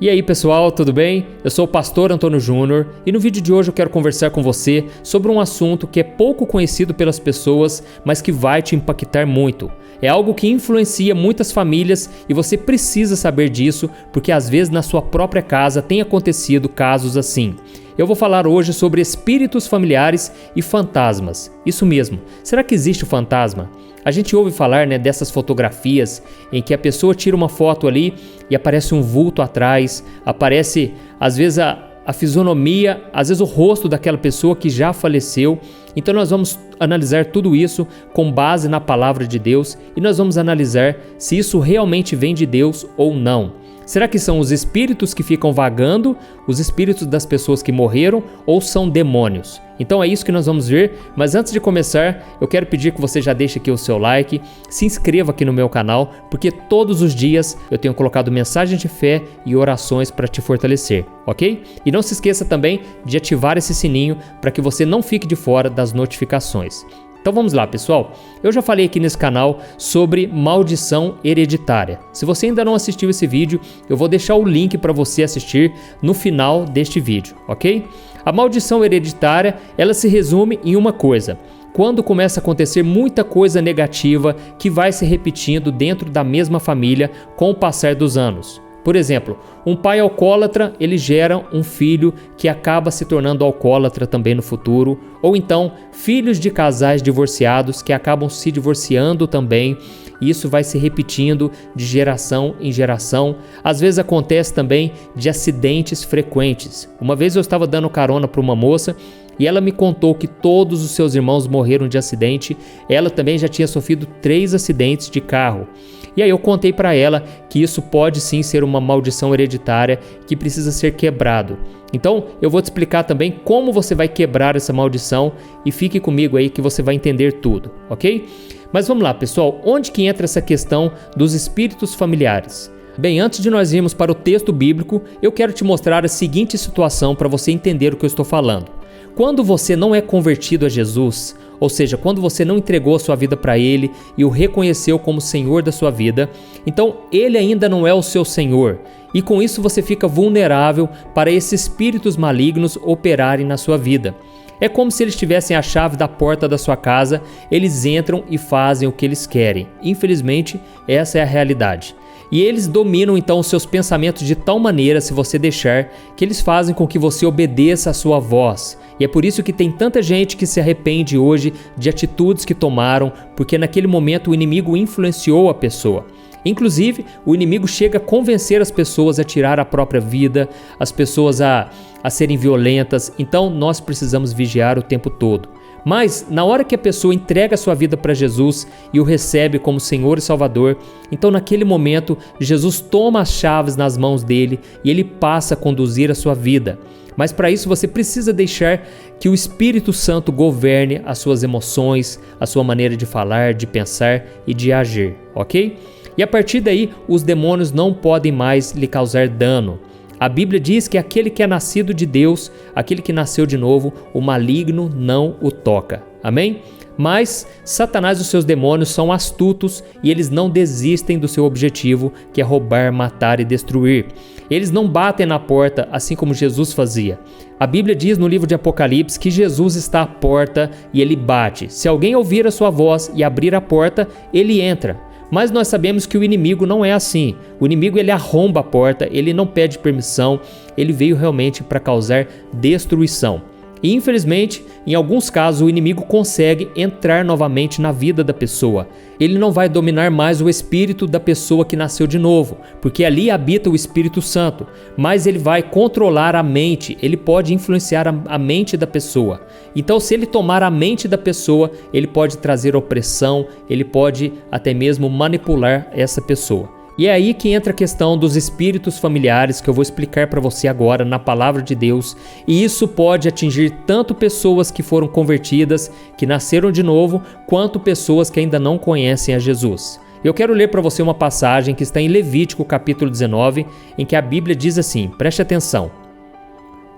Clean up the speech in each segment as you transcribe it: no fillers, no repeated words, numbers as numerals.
E aí pessoal, tudo bem? Eu sou o pastor Antônio Júnior e no vídeo de hoje eu quero conversar com você sobre um assunto que é pouco conhecido pelas pessoas, mas que vai te impactar muito. É algo que influencia muitas famílias e você precisa saber disso, porque às vezes na sua própria casa tem acontecido casos assim. Eu vou falar hoje sobre espíritos familiares e fantasmas. Isso mesmo, será que existe o fantasma? A gente ouve falar dessas fotografias em que a pessoa tira uma foto ali e aparece um vulto atrás, aparece às vezes a fisionomia, às vezes o rosto daquela pessoa que já faleceu. Então nós vamos analisar tudo isso com base na palavra de Deus e nós vamos analisar se isso realmente vem de Deus ou não. Será que são os espíritos que ficam vagando, os espíritos das pessoas que morreram, ou são demônios? Então é isso que nós vamos ver, mas antes de começar, eu quero pedir que você já deixe aqui o seu like, se inscreva aqui no meu canal, porque todos os dias eu tenho colocado mensagens de fé e orações para te fortalecer, ok? E não se esqueça também de ativar esse sininho para que você não fique de fora das notificações. Então vamos lá, pessoal. Eu já falei aqui nesse canal sobre maldição hereditária. Se você ainda não assistiu esse vídeo, eu vou deixar o link para você assistir no final deste vídeo, ok? A maldição hereditária, ela se resume em uma coisa. Quando começa a acontecer muita coisa negativa que vai se repetindo dentro da mesma família com o passar dos anos. Por exemplo, um pai alcoólatra, ele gera um filho que acaba se tornando alcoólatra também no futuro, ou então filhos de casais divorciados que acabam se divorciando também, e isso vai se repetindo de geração em geração. Às vezes acontece também de acidentes frequentes. Uma vez eu estava dando carona para uma moça e ela me contou que todos os seus irmãos morreram de acidente. Ela também já tinha sofrido 3 acidentes de carro. E aí eu contei para ela que isso pode sim ser uma maldição hereditária que precisa ser quebrado. Então eu vou te explicar também como você vai quebrar essa maldição e fique comigo aí que você vai entender tudo, ok? Mas vamos lá, pessoal, onde que entra essa questão dos espíritos familiares? Bem, antes de nós irmos para o texto bíblico, eu quero te mostrar a seguinte situação para você entender o que eu estou falando. Quando você não é convertido a Jesus, ou seja, quando você não entregou a sua vida para Ele e o reconheceu como Senhor da sua vida, então Ele ainda não é o seu Senhor. E com isso você fica vulnerável para esses espíritos malignos operarem na sua vida. É como se eles tivessem a chave da porta da sua casa, eles entram e fazem o que eles querem. Infelizmente, essa é a realidade. E eles dominam então os seus pensamentos de tal maneira, se você deixar, que eles fazem com que você obedeça a sua voz. E é por isso que tem tanta gente que se arrepende hoje de atitudes que tomaram, porque naquele momento o inimigo influenciou a pessoa. Inclusive, o inimigo chega a convencer as pessoas a tirar a própria vida, as pessoas a serem violentas. Então nós precisamos vigiar o tempo todo. Mas na hora que a pessoa entrega a sua vida para Jesus e o recebe como Senhor e Salvador, então naquele momento Jesus toma as chaves nas mãos dele e ele passa a conduzir a sua vida. Mas para isso você precisa deixar que o Espírito Santo governe as suas emoções, a sua maneira de falar, de pensar e de agir, ok? E a partir daí os demônios não podem mais lhe causar dano. A Bíblia diz que aquele que é nascido de Deus, aquele que nasceu de novo, o maligno não o toca. Amém? Mas Satanás e os seus demônios são astutos e eles não desistem do seu objetivo, que é roubar, matar e destruir. Eles não batem na porta assim como Jesus fazia. A Bíblia diz no livro de Apocalipse que Jesus está à porta e ele bate. Se alguém ouvir a sua voz e abrir a porta, ele entra. Mas nós sabemos que o inimigo não é assim. O inimigo ele arromba a porta, ele não pede permissão, ele veio realmente para causar destruição. E infelizmente, em alguns casos, o inimigo consegue entrar novamente na vida da pessoa. Ele não vai dominar mais o espírito da pessoa que nasceu de novo, porque ali habita o Espírito Santo, mas ele vai controlar a mente, ele pode influenciar a mente da pessoa. Então, se ele tomar a mente da pessoa, ele pode trazer opressão, ele pode até mesmo manipular essa pessoa. E é aí que entra a questão dos espíritos familiares que eu vou explicar para você agora na palavra de Deus. E isso pode atingir tanto pessoas que foram convertidas, que nasceram de novo, quanto pessoas que ainda não conhecem a Jesus. Eu quero ler para você uma passagem que está em Levítico capítulo 19, em que a Bíblia diz assim, preste atenção.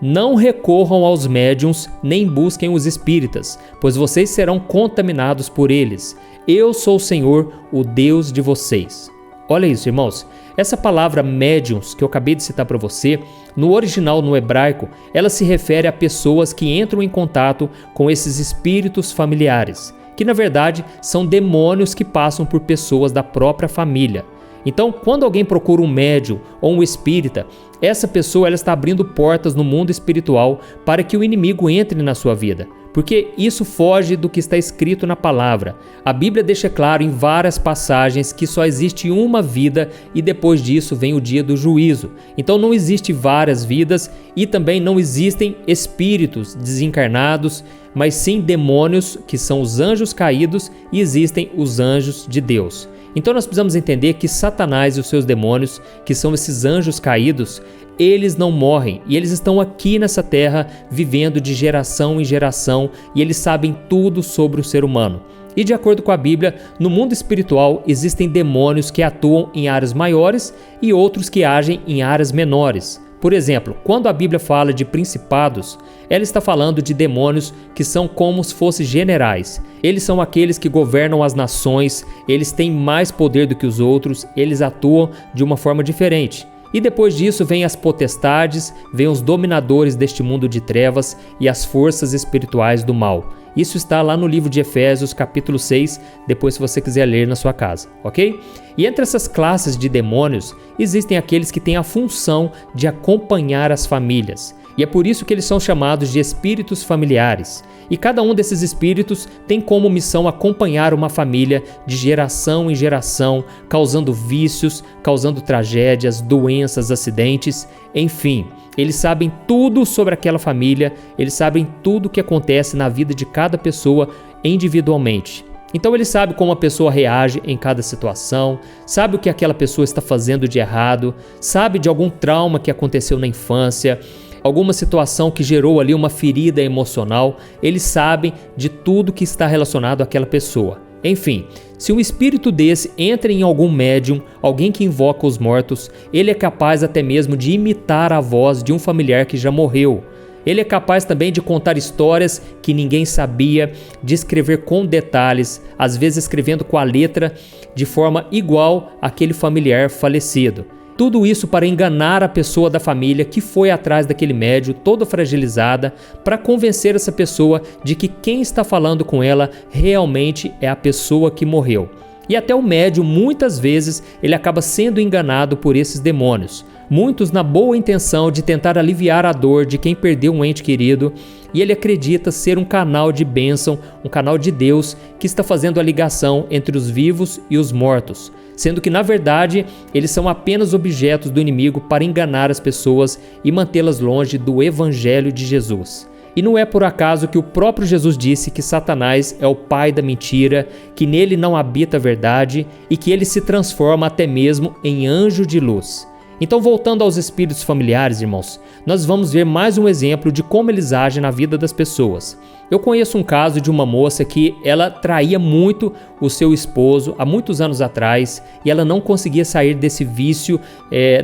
Não recorram aos médiuns, nem busquem os espíritas, pois vocês serão contaminados por eles. Eu sou o Senhor, o Deus de vocês. Olha isso, irmãos. Essa palavra médiums, que eu acabei de citar para você, no original no hebraico, ela se refere a pessoas que entram em contato com esses espíritos familiares, que na verdade são demônios que passam por pessoas da própria família. Então, quando alguém procura um médium ou um espírita, essa pessoa ela está abrindo portas no mundo espiritual para que o inimigo entre na sua vida, porque isso foge do que está escrito na palavra. A Bíblia deixa claro em várias passagens que só existe uma vida e depois disso vem o dia do juízo. Então não existe várias vidas e também não existem espíritos desencarnados, mas sim demônios, que são os anjos caídos, e existem os anjos de Deus. Então nós precisamos entender que Satanás e os seus demônios, que são esses anjos caídos, eles não morrem e eles estão aqui nessa terra vivendo de geração em geração e eles sabem tudo sobre o ser humano. E de acordo com a Bíblia, no mundo espiritual existem demônios que atuam em áreas maiores e outros que agem em áreas menores. Por exemplo, quando a Bíblia fala de principados, ela está falando de demônios que são como se fossem generais. Eles são aqueles que governam as nações, eles têm mais poder do que os outros, eles atuam de uma forma diferente. E depois disso vem as potestades, vem os dominadores deste mundo de trevas e as forças espirituais do mal. Isso está lá no livro de Efésios, capítulo 6, depois se você quiser ler na sua casa, ok? E entre essas classes de demônios, existem aqueles que têm a função de acompanhar as famílias. E é por isso que eles são chamados de espíritos familiares. E cada um desses espíritos tem como missão acompanhar uma família de geração em geração, causando vícios, causando tragédias, doenças, acidentes, enfim. Eles sabem tudo sobre aquela família, eles sabem tudo o que acontece na vida de cada pessoa individualmente. Então ele sabe como a pessoa reage em cada situação, sabe o que aquela pessoa está fazendo de errado, sabe de algum trauma que aconteceu na infância, alguma situação que gerou ali uma ferida emocional. Eles sabem de tudo que está relacionado àquela pessoa. Enfim, se um espírito desse entra em algum médium, alguém que invoca os mortos, ele é capaz até mesmo de imitar a voz de um familiar que já morreu. Ele é capaz também de contar histórias que ninguém sabia, de escrever com detalhes, às vezes escrevendo com a letra de forma igual àquele familiar falecido. Tudo isso para enganar a pessoa da família que foi atrás daquele médium, toda fragilizada, para convencer essa pessoa de que quem está falando com ela realmente é a pessoa que morreu. E até o médium, muitas vezes, ele acaba sendo enganado por esses demônios. Muitos na boa intenção de tentar aliviar a dor de quem perdeu um ente querido, e ele acredita ser um canal de bênção, um canal de Deus que está fazendo a ligação entre os vivos e os mortos, sendo que na verdade eles são apenas objetos do inimigo para enganar as pessoas e mantê-las longe do Evangelho de Jesus. E não é por acaso que o próprio Jesus disse que Satanás é o pai da mentira, que nele não habita a verdade e que ele se transforma até mesmo em anjo de luz. Então, voltando aos espíritos familiares, irmãos, nós vamos ver mais um exemplo de como eles agem na vida das pessoas. Eu conheço um caso de uma moça que ela traía muito o seu esposo há muitos anos atrás e ela não conseguia sair desse vício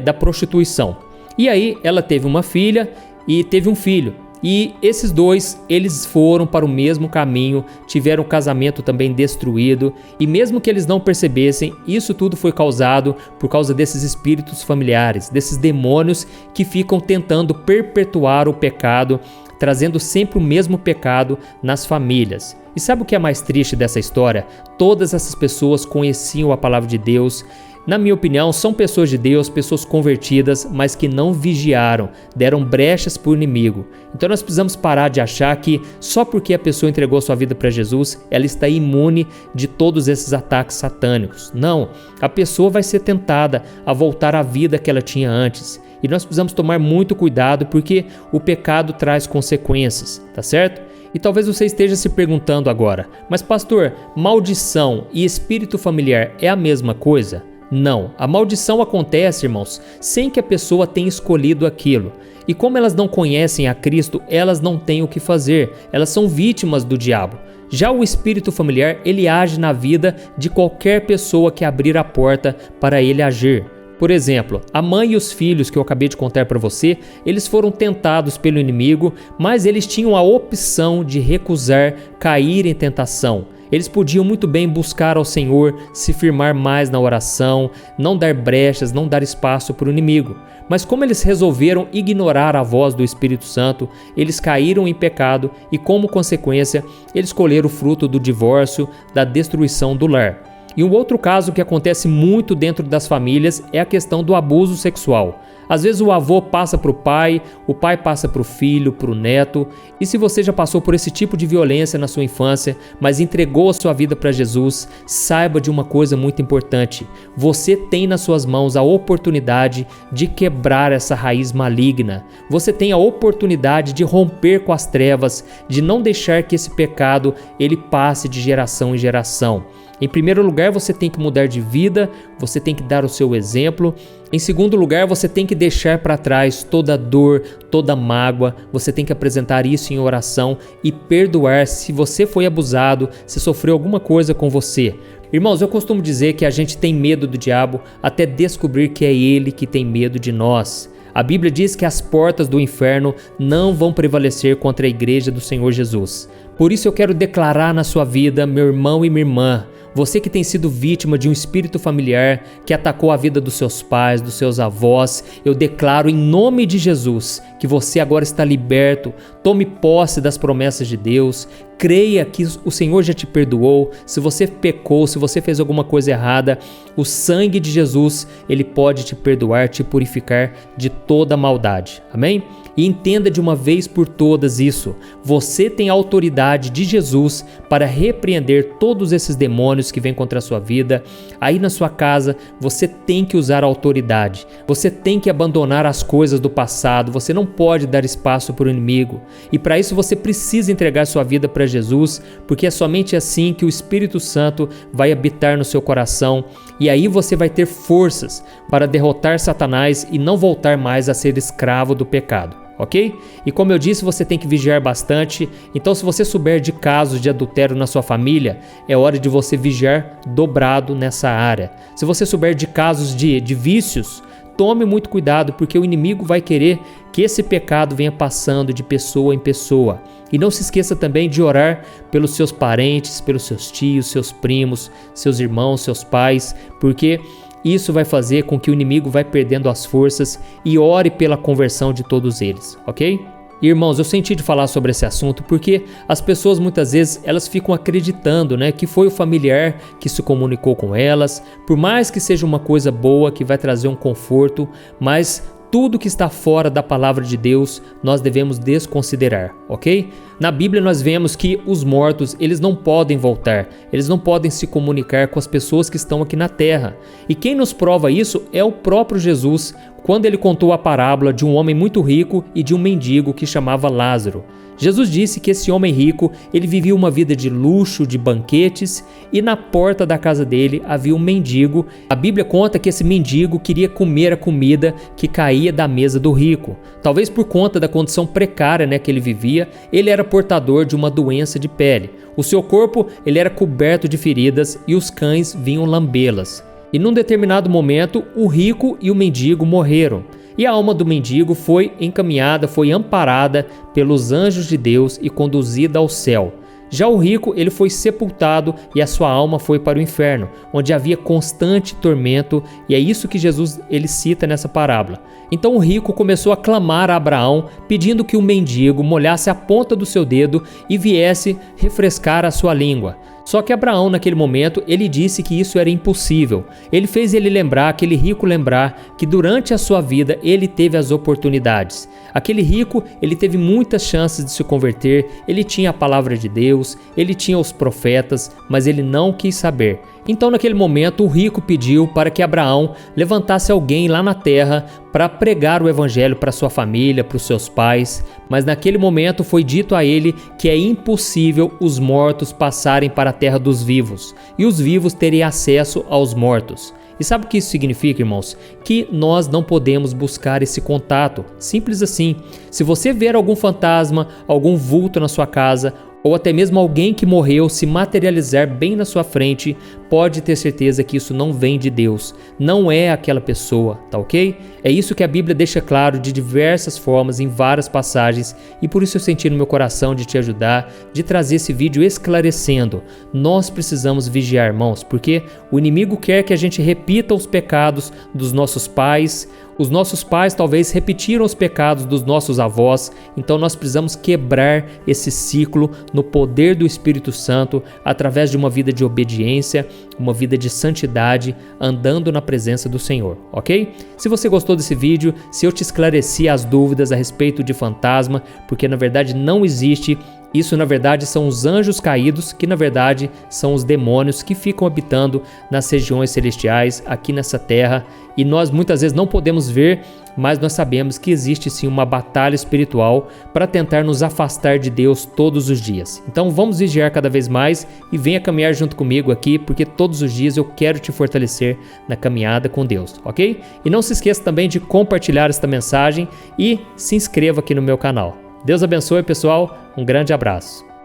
da prostituição. E aí ela teve uma filha e teve um filho. E esses dois, eles foram para o mesmo caminho, tiveram o casamento também destruído, e mesmo que eles não percebessem, isso tudo foi causado por causa desses espíritos familiares, desses demônios que ficam tentando perpetuar o pecado, trazendo sempre o mesmo pecado nas famílias. E sabe o que é mais triste dessa história? Todas essas pessoas conheciam a palavra de Deus. Na minha opinião, são pessoas de Deus, pessoas convertidas, mas que não vigiaram, deram brechas para o inimigo. Então nós precisamos parar de achar que só porque a pessoa entregou sua vida para Jesus, ela está imune de todos esses ataques satânicos. Não, a pessoa vai ser tentada a voltar à vida que ela tinha antes. E nós precisamos tomar muito cuidado porque o pecado traz consequências, tá certo? E talvez você esteja se perguntando agora, mas pastor, maldição e espírito familiar é a mesma coisa? Não, a maldição acontece, irmãos, sem que a pessoa tenha escolhido aquilo. E como elas não conhecem a Cristo, elas não têm o que fazer, elas são vítimas do diabo. Já o espírito familiar, ele age na vida de qualquer pessoa que abrir a porta para ele agir. Por exemplo, a mãe e os filhos que eu acabei de contar para você, eles foram tentados pelo inimigo, mas eles tinham a opção de recusar, cair em tentação. Eles podiam muito bem buscar ao Senhor, se firmar mais na oração, não dar brechas, não dar espaço para o inimigo. Mas como eles resolveram ignorar a voz do Espírito Santo, eles caíram em pecado e, como consequência, eles colheram o fruto do divórcio, da destruição do lar. E um outro caso que acontece muito dentro das famílias é a questão do abuso sexual. Às vezes o avô passa para o pai passa para o filho, para o neto. E se você já passou por esse tipo de violência na sua infância, mas entregou a sua vida para Jesus, saiba de uma coisa muito importante. Você tem nas suas mãos a oportunidade de quebrar essa raiz maligna. Você tem a oportunidade de romper com as trevas, de não deixar que esse pecado ele passe de geração em geração. Em primeiro lugar, você tem que mudar de vida, você tem que dar o seu exemplo. Em segundo lugar, você tem que deixar para trás toda dor, toda mágoa. Você tem que apresentar isso em oração e perdoar se você foi abusado, se sofreu alguma coisa com você. Irmãos, eu costumo dizer que a gente tem medo do diabo até descobrir que é ele que tem medo de nós. A Bíblia diz que as portas do inferno não vão prevalecer contra a igreja do Senhor Jesus. Por isso eu quero declarar na sua vida, meu irmão e minha irmã, você que tem sido vítima de um espírito familiar que atacou a vida dos seus pais, dos seus avós, eu declaro em nome de Jesus que você agora está liberto. Tome posse das promessas de Deus, creia que o Senhor já te perdoou. Se você pecou, se você fez alguma coisa errada, o sangue de Jesus, ele pode te perdoar, te purificar de toda maldade. Amém? E entenda de uma vez por todas isso. Você tem a autoridade de Jesus para repreender todos esses demônios que vêm contra a sua vida. Aí na sua casa, você tem que usar a autoridade. Você tem que abandonar as coisas do passado. Você não pode dar espaço para o inimigo. E para isso você precisa entregar sua vida para Jesus, porque é somente assim que o Espírito Santo vai habitar no seu coração. E aí você vai ter forças para derrotar Satanás e não voltar mais a ser escravo do pecado. Ok? E como eu disse, você tem que vigiar bastante. Então, se você souber de casos de adultério na sua família, é hora de você vigiar dobrado nessa área. Se você souber de casos de vícios, tome muito cuidado, porque o inimigo vai querer que esse pecado venha passando de pessoa em pessoa. E não se esqueça também de orar pelos seus parentes, pelos seus tios, seus primos, seus irmãos, seus pais, porque isso vai fazer com que o inimigo vai perdendo as forças, e ore pela conversão de todos eles, ok? Irmãos, eu senti de falar sobre esse assunto porque as pessoas muitas vezes elas ficam acreditando, que foi o familiar que se comunicou com elas, por mais que seja uma coisa boa, que vai trazer um conforto, mas tudo que está fora da palavra de Deus nós devemos desconsiderar, ok? Na Bíblia nós vemos que os mortos, eles não podem voltar, eles não podem se comunicar com as pessoas que estão aqui na terra. E quem nos prova isso é o próprio Jesus, quando ele contou a parábola de um homem muito rico e de um mendigo que chamava Lázaro. Jesus disse que esse homem rico, ele vivia uma vida de luxo, de banquetes, e na porta da casa dele havia um mendigo. A Bíblia conta que esse mendigo queria comer a comida que caía da mesa do rico. Talvez por conta da condição precária que ele vivia, ele era portador de uma doença de pele. O seu corpo ele era coberto de feridas e os cães vinham lambê-las. E num determinado momento, o rico e o mendigo morreram. E a alma do mendigo foi encaminhada, foi amparada pelos anjos de Deus e conduzida ao céu. Já o rico, ele foi sepultado e a sua alma foi para o inferno, onde havia constante tormento, e é isso que Jesus ele cita nessa parábola. Então o rico começou a clamar a Abraão, pedindo que o mendigo molhasse a ponta do seu dedo e viesse refrescar a sua língua. Só que Abraão, naquele momento, ele disse que isso era impossível. Ele fez ele lembrar, aquele rico lembrar, que durante a sua vida ele teve as oportunidades. Aquele rico, ele teve muitas chances de se converter, ele tinha a palavra de Deus, ele tinha os profetas, mas ele não quis saber. Então, naquele momento, o rico pediu para que Abraão levantasse alguém lá na terra para pregar o evangelho para sua família, para os seus pais. Mas naquele momento foi dito a ele que é impossível os mortos passarem para a terra dos vivos e os vivos terem acesso aos mortos. E sabe o que isso significa, irmãos? Que nós não podemos buscar esse contato. Simples assim. Se você ver algum fantasma, algum vulto na sua casa, ou até mesmo alguém que morreu se materializar bem na sua frente, pode ter certeza que isso não vem de Deus, não é aquela pessoa, tá ok? É isso que a Bíblia deixa claro de diversas formas em várias passagens e por isso eu senti no meu coração de te ajudar, de trazer esse vídeo esclarecendo. Nós precisamos vigiar, irmãos, porque o inimigo quer que a gente repita os pecados dos nossos pais. Os nossos pais talvez repetiram os pecados dos nossos avós, então nós precisamos quebrar esse ciclo no poder do Espírito Santo, através de uma vida de obediência, uma vida de santidade, andando na presença do Senhor, ok? Se você gostou desse vídeo, se eu te esclareci as dúvidas a respeito de fantasma, porque na verdade não existe. Isso na verdade são os anjos caídos, que na verdade são os demônios que ficam habitando nas regiões celestiais aqui nessa terra, e nós muitas vezes não podemos ver, mas nós sabemos que existe sim uma batalha espiritual para tentar nos afastar de Deus todos os dias. Então vamos vigiar cada vez mais e venha caminhar junto comigo aqui, porque todos os dias eu quero te fortalecer na caminhada com Deus, ok? E não se esqueça também de compartilhar esta mensagem e se inscreva aqui no meu canal. Deus abençoe, pessoal. Um grande abraço.